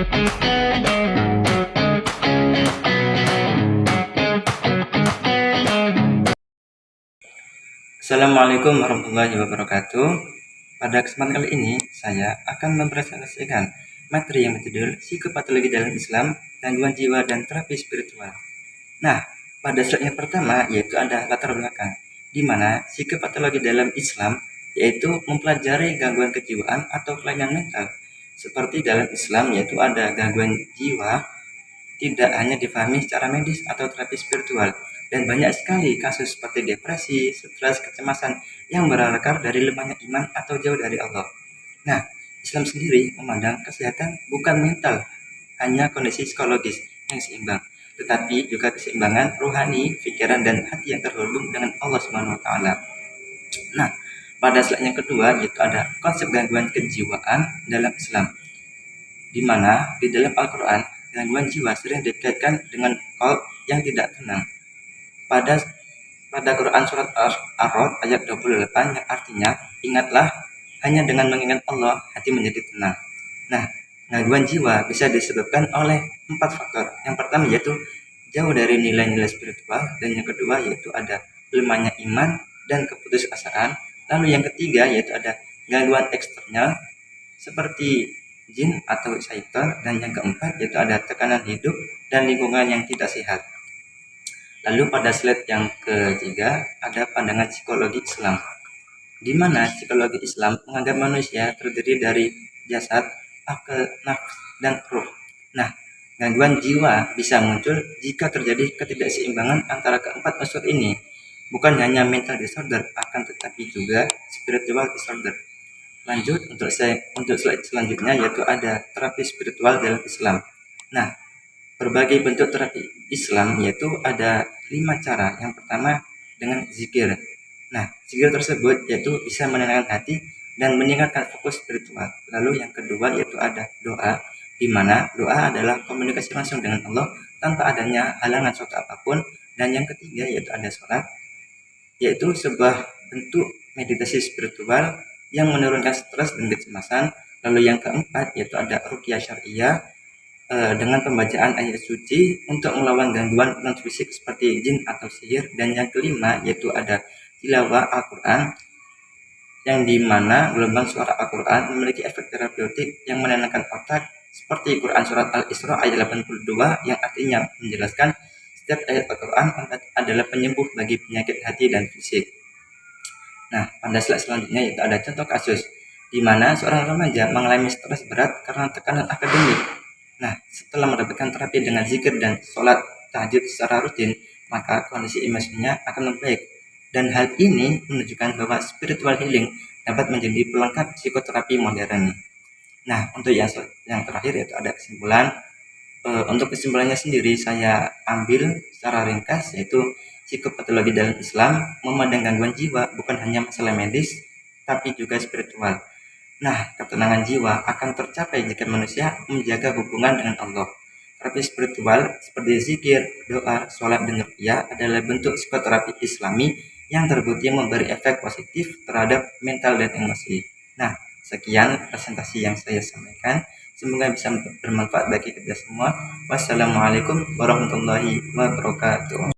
Assalamualaikum warahmatullahi wabarakatuh. Pada kesempatan kali ini, saya akan mempresentasikan materi yang berjudul Psikopatologi dalam Islam, Gangguan Jiwa dan Terapi Spiritual. Nah, pada slide yang pertama yaitu ada latar belakang, di mana psikopatologi dalam Islam yaitu mempelajari gangguan kejiwaan atau kelainan mental. Seperti dalam Islam yaitu ada gangguan jiwa tidak hanya dipahami secara medis atau terapi spiritual, dan banyak sekali kasus seperti depresi, stres, kecemasan yang berakar dari lemahnya iman atau jauh dari Allah. Nah, Islam sendiri memandang kesehatan bukan mental, hanya kondisi psikologis yang seimbang, tetapi juga keseimbangan rohani, pikiran, dan hati yang terhubung dengan Allah Subhanahu wa Ta'ala. Nah, pada slide yang kedua yaitu ada konsep gangguan kejiwaan dalam Islam, di mana di dalam Al-Quran gangguan jiwa sering dikaitkan dengan qalb yang tidak tenang. Pada Quran surat Ar-Ra'd ayat 28 yang artinya, ingatlah, hanya dengan mengingat Allah hati menjadi tenang. Nah, gangguan jiwa bisa disebabkan oleh 4 faktor. Yang pertama yaitu jauh dari nilai-nilai spiritual, dan yang kedua yaitu ada lemahnya iman dan keputusasaan. Lalu yang ketiga yaitu ada gangguan eksternal seperti jin atau syaitan, dan yang keempat yaitu ada tekanan hidup dan lingkungan yang tidak sehat. Lalu pada slide yang ketiga ada pandangan psikologi Islam, di mana psikologi Islam menganggap manusia terdiri dari jasad, akal, nafs, dan ruh. Nah, gangguan jiwa bisa muncul jika terjadi ketidakseimbangan antara keempat unsur ini. Bukan hanya mental disorder, akan tetapi juga spiritual disorder. Lanjut untuk slide selanjutnya yaitu ada terapi spiritual dalam Islam. Nah, berbagai bentuk terapi Islam yaitu ada 5 cara. Yang pertama dengan zikir. Nah, zikir tersebut yaitu bisa menenangkan hati dan meningkatkan fokus spiritual. Lalu yang kedua yaitu ada doa, di mana doa adalah komunikasi langsung dengan Allah tanpa adanya halangan suatu apapun. Dan yang ketiga yaitu ada sholat, yaitu sebuah bentuk meditasi spiritual yang menurunkan stres dan kecemasan. Lalu yang keempat yaitu ada ruqyah syariah dengan pembacaan ayat suci untuk melawan gangguan non fisik seperti jin atau sihir. Dan yang kelima yaitu ada tilawah Al-Quran, yang dimana gelombang suara Al-Quran memiliki efek terapeutik yang menenangkan otak, seperti Quran surat Al-Isra ayat 82 yang artinya menjelaskan setiap ayat Al-Quran adalah penyembuh bagi penyakit hati dan fisik. Nah, pada slide selanjutnya yaitu ada contoh kasus, di mana seorang remaja mengalami stres berat karena tekanan akademik. Nah, setelah mendapatkan terapi dengan zikir dan sholat tahajud secara rutin, maka kondisi emosinya akan membaik. Dan hal ini menunjukkan bahwa spiritual healing dapat menjadi pelengkap psikoterapi modern. Nah, untuk yang terakhir yaitu ada kesimpulan. Untuk kesimpulannya sendiri saya ambil secara ringkas, yaitu psikopatologi dalam Islam memandang gangguan jiwa bukan hanya masalah medis, tapi juga spiritual. Nah, ketenangan jiwa akan tercapai jika manusia menjaga hubungan dengan Allah. Terapi spiritual seperti zikir, doa, sholat, dan ruqyah adalah bentuk psikoterapi Islami yang terbukti memberi efek positif terhadap mental dan emosi. Nah, sekian presentasi yang saya sampaikan. Semoga bisa bermanfaat bagi kita semua. Wassalamualaikum warahmatullahi wabarakatuh.